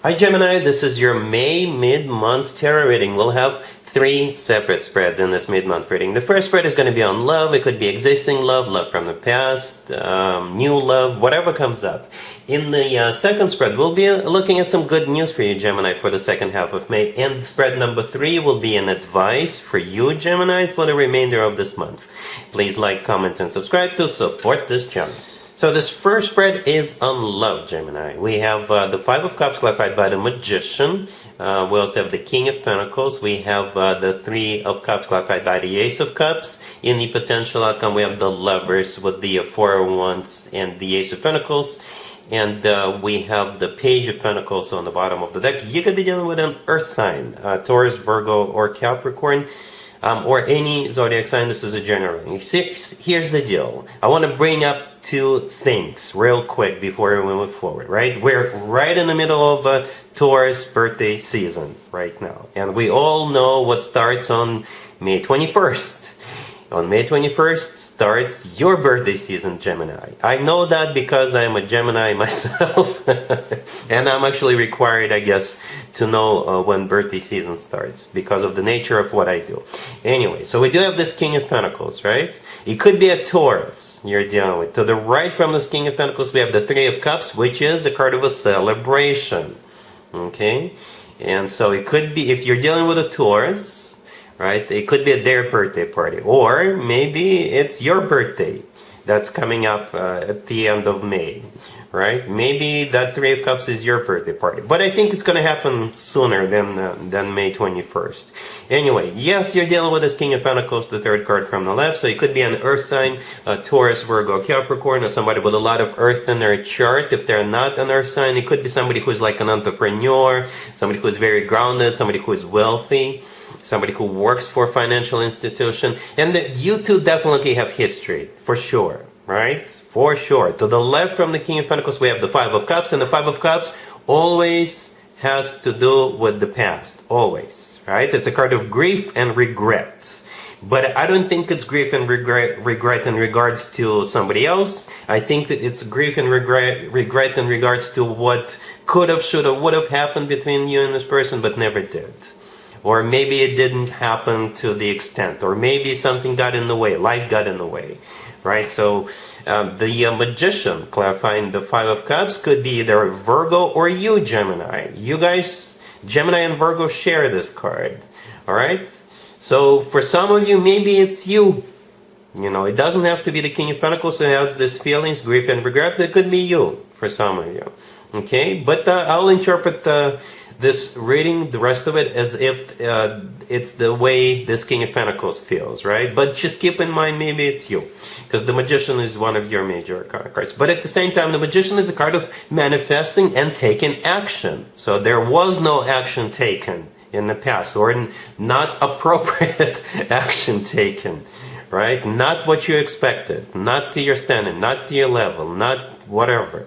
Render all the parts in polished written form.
Hi Gemini, this is your May mid-month tarot reading. We'll have 3 separate spreads in this mid-month reading. The first spread is going to be on love. It could be existing love, love from the past, new love, whatever comes up. In the second spread, we'll be looking at some good news for you, Gemini, for the second half of May. And spread number 3 will be an advice for you, Gemini, for the remainder of this month. Please like, comment, and subscribe to support this channel. So this first spread is on love, Gemini. We have the Five of Cups clarified by the Magician. We also have the King of Pentacles. We have the Three of Cups clarified by the Ace of Cups. In the potential outcome, we have the Lovers with the Four of Wands and the Ace of Pentacles. And we have the Page of Pentacles on the bottom of the deck. You could be dealing with an Earth sign, Taurus, Virgo, or Capricorn. Or any zodiac sign. This is a general reading. Here's the deal. I want to bring up 2 things real quick before we move forward, right? We're right in the middle of a Taurus birthday season right now. And we all know what starts on May 21st. On May 21st starts your birthday season, Gemini. I know that because I'm a Gemini myself. And I'm actually required, I guess, to know when birthday season starts because of the nature of what I do. Anyway, so we do have this King of Pentacles, right? It could be a Taurus you're dealing with. To the right from this King of Pentacles, we have the Three of Cups, which is a card of a celebration. Okay? And so it could be, if you're dealing with a Taurus, right? It could be their birthday party, or maybe it's your birthday that's coming up at the end of May, right? Maybe that Three of Cups is your birthday party, but I think it's going to happen sooner than May 21st. Anyway, yes, you're dealing with this King of Pentacles, the third card from the left, so it could be an Earth sign, Taurus, Virgo, Capricorn, or somebody with a lot of Earth in their chart. If they're not an Earth sign, it could be somebody who's like an entrepreneur, somebody who's very grounded, somebody who is wealthy, somebody who works for a financial institution. And you two definitely have history, for sure, right? For sure. To the left from the King of Pentacles, we have the Five of Cups. And the Five of Cups always has to do with the past. Always, right? It's a card of grief and regret. But I don't think it's grief and regret in regards to somebody else. I think that it's grief and regret in regards to what could have, should have, would have happened between you and this person, but never did. Or maybe it didn't happen to the extent, or maybe something got in the way, life got in the way, right? So the Magician, clarifying the Five of Cups, could be either Virgo or you, Gemini. You guys, Gemini and Virgo, share this card, all right? So for some of you, maybe it's you. You know, it doesn't have to be the King of Pentacles who has these feelings, grief and regret. It could be you, for some of you, okay? But I'll interpret this reading, the rest of it, as if it's the way this King of Pentacles feels, right? But just keep in mind, maybe it's you, because the Magician is one of your major cards. But at the same time, the Magician is a card of manifesting and taking action. So there was no action taken in the past, or not appropriate action taken, right? Not what you expected, not to your standard, not to your level, not whatever,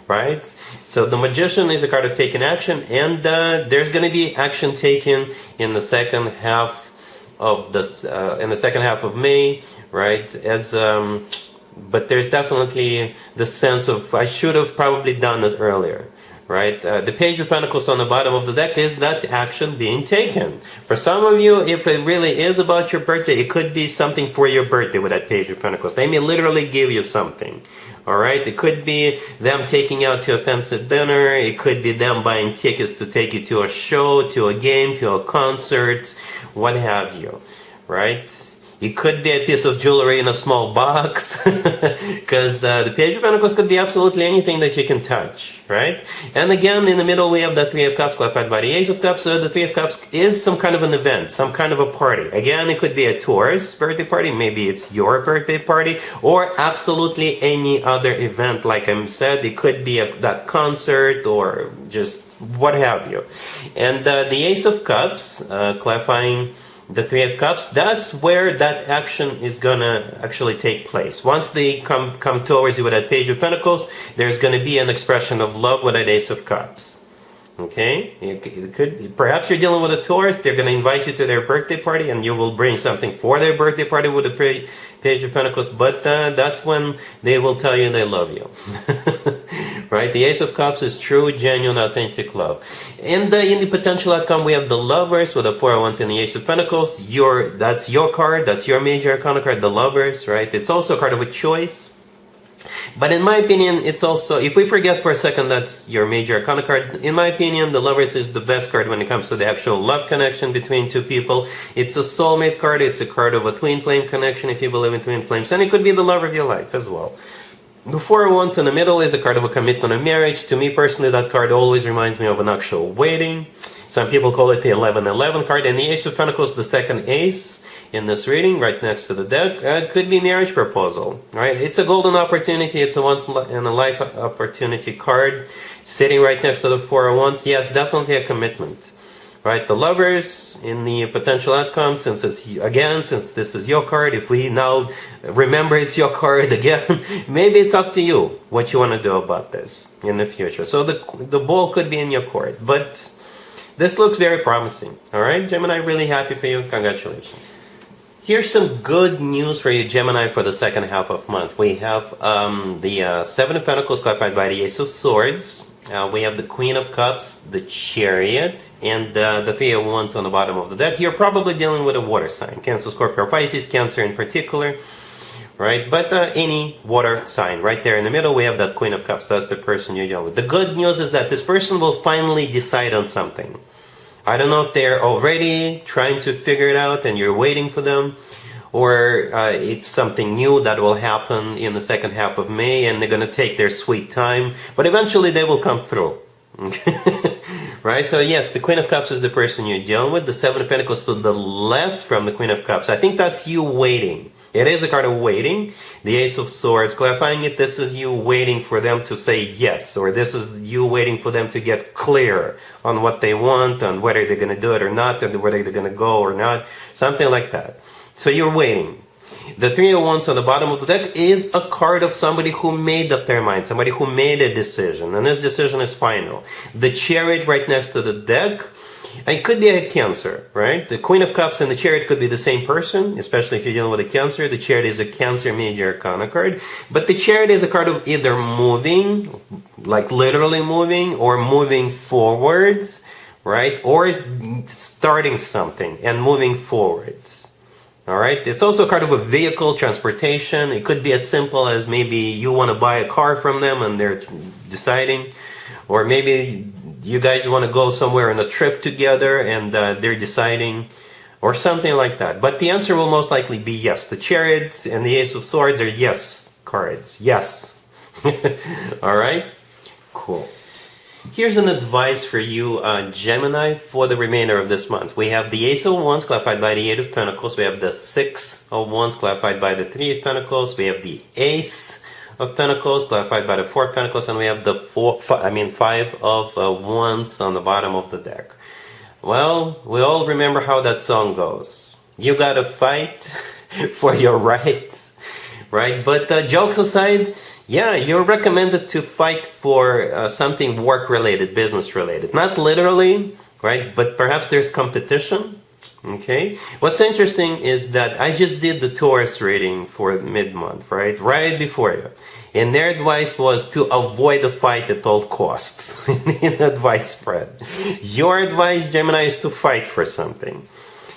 right? So the Magician is a card of taking action, and there's going to be action taken in the second half of this, in the second half of May, right? But there's definitely the sense of I should have probably done it earlier, right? The Page of Pentacles on the bottom of the deck is that action being taken. For some of you, if it really is about your birthday, it could be something for your birthday with that Page of Pentacles. They may literally give you something. All right, it could be them taking you out to a fancy dinner. It could be them buying tickets to take you to a show, to a game, to a concert, what have you, right? It could be a piece of jewelry in a small box, because the Page of Pentacles could be absolutely anything that you can touch, right? And again, in the middle, we have the Three of Cups clarified by the Ace of Cups. So the Three of Cups is some kind of an event, some kind of a party. Again, it could be a Taurus birthday party. Maybe it's your birthday party, or absolutely any other event. Like I said, it could be that concert or just what have you. And the Ace of Cups, clarifying the Three of Cups, that's where that action is gonna actually take place. Once they come towards you with that Page of Pentacles, there's gonna be an expression of love with that Ace of Cups. Okay? It could, perhaps you're dealing with a Taurus, they're gonna invite you to their birthday party, and you will bring something for their birthday party with the Page of Pentacles, but that's when they will tell you they love you. Right? The Ace of Cups is true, genuine, authentic love. And in the potential outcome, we have the Lovers with the Four of Wands and the Ace of Pentacles. That's your card. That's your major arcana card, the Lovers, right? It's also a card of a choice. But in my opinion, it's also, if we forget for a second that's your major arcana card, in my opinion, the Lovers is the best card when it comes to the actual love connection between two people. It's a soulmate card. It's a card of a twin flame connection, if you believe in twin flames. And it could be the love of your life as well. The Four of Wands in the middle is a card of a commitment of marriage. To me personally, that card always reminds me of an actual wedding. Some people call it the 11-11 card. And the Ace of Pentacles, the second ace in this reading, right next to the deck, could be marriage proposal, right? It's a golden opportunity. It's a once-in-a-life opportunity card sitting right next to the Four of Wands. Yes, definitely a commitment, right? The Lovers in the potential outcome, since this is your card, if we now remember it's your card again, maybe it's up to you what you want to do about this in the future. So the ball could be in your court, but this looks very promising, all right? Gemini, really happy for you. Congratulations. Here's some good news for you, Gemini, for the second half of month. We have the Seven of Pentacles clarified by the Ace of Swords. We have the Queen of Cups, the Chariot, and the Three of Wands on the bottom of the deck. You're probably dealing with a water sign. Cancer, Scorpio, or Pisces, Cancer in particular, right? But any water sign. Right there in the middle, we have that Queen of Cups. That's the person you're dealing with. The good news is that this person will finally decide on something. I don't know if they're already trying to figure it out and you're waiting for them, or it's something new that will happen in the second half of May and they're going to take their sweet time, but eventually they will come through. Right? So yes, the Queen of Cups is the person you're dealing with. The Seven of Pentacles to the left from the Queen of Cups. I think that's you waiting. It is a card of waiting. The Ace of Swords, clarifying it, this is you waiting for them to say yes, or this is you waiting for them to get clear on what they want, on whether they're going to do it or not, and whether they're going to go or not, something like that. So you're waiting. The Three of Wands on the bottom of the deck is a card of somebody who made up their mind, somebody who made a decision, and this decision is final. The Chariot right next to the deck, it could be a Cancer, right? The Queen of Cups and the Chariot could be the same person, especially if you're dealing with a Cancer. The Chariot is a Cancer major arcana card. But the Chariot is a card of either moving, like literally moving, or moving forwards, right? Or starting something and moving forwards. All right? It's also a card of a vehicle, transportation. It could be as simple as maybe you want to buy a car from them and they're deciding. Or maybe you guys want to go somewhere on a trip together and they're deciding, or something like that. But the answer will most likely be yes. The Chariot and the Ace of Swords are yes cards. Yes. All right? Cool. Here's an advice for you, Gemini, for the remainder of this month. We have the Ace of Wands clarified by the Eight of Pentacles. We have the Six of Wands clarified by the Three of Pentacles. We have the Ace of Pentacles clarified by the Four of Pentacles, and we have the Five of Wands on the bottom of the deck. Well, we all remember how that song goes. You gotta fight for your rights, right? But jokes aside, yeah, you're recommended to fight for something work-related, business-related. Not literally, right? But perhaps there's competition. Okay. What's interesting is that I just did the Taurus reading for mid-month, right before you. And their advice was to avoid the fight at all costs in the advice spread. Your advice, Gemini, is to fight for something.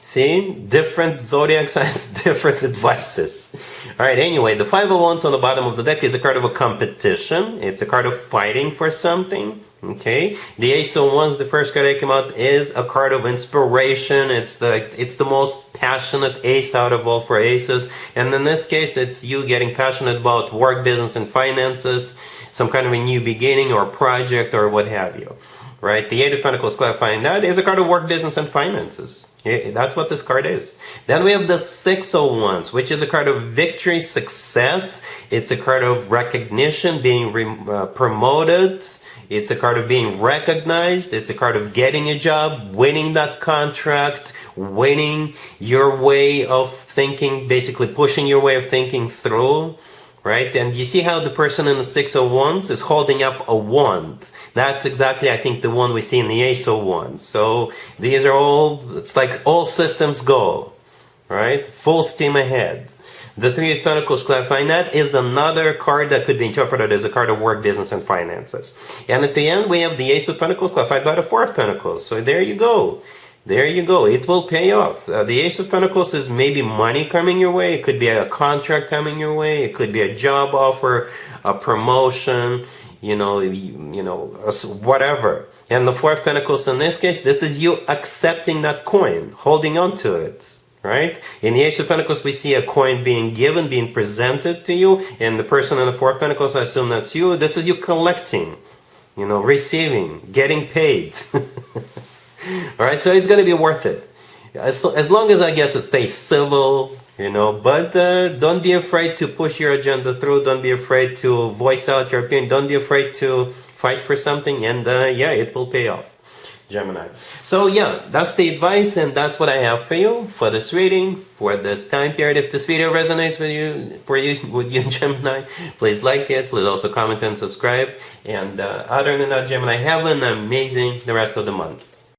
See? Different zodiac signs, different advices. All right, anyway, the Five of Wands on the bottom of the deck is a card of a competition. It's a card of fighting for something. Okay, the Ace of Wands, the first card that came out, is a card of inspiration. It's the most passionate ace out of all four aces, and in this case, it's you getting passionate about work, business, and finances, some kind of a new beginning or project or what have you. Right? The Eight of Pentacles, clarifying that, is a card of work, business, and finances. That's what this card is. Then we have the Six of Wands, which is a card of victory, success. It's a card of recognition, being promoted. It's a card of being recognized. It's a card of getting a job, winning that contract, winning your way of thinking, basically pushing your way of thinking through, right? And you see how the person in the Six of Wands is holding up a wand. That's exactly, I think, the one we see in the Ace of Wands. So these are all, it's like all systems go, right? Full steam ahead. The Three of Pentacles clarifying that is another card that could be interpreted as a card of work, business, and finances. And at the end, we have the Ace of Pentacles clarified by the Four of Pentacles. So there you go. There you go. It will pay off. The Ace of Pentacles is maybe money coming your way. It could be a contract coming your way. It could be a job offer, a promotion, whatever. And the Four of Pentacles in this case, this is you accepting that coin, holding on to it, right? In the Ace of Pentacles, we see a coin being given, being presented to you. And the person in the Four of Pentacles, I assume that's you. This is you collecting, receiving, getting paid. All right, so it's going to be worth it. As long as, I guess, it stays civil, but don't be afraid to push your agenda through. Don't be afraid to voice out your opinion. Don't be afraid to fight for something, and it will pay off, Gemini. So that's the advice, and that's what I have for you for this reading, for this time period. If this video resonates with you, Gemini, please like it. Please also comment and subscribe. And other than that, Gemini, have an amazing the rest of the month.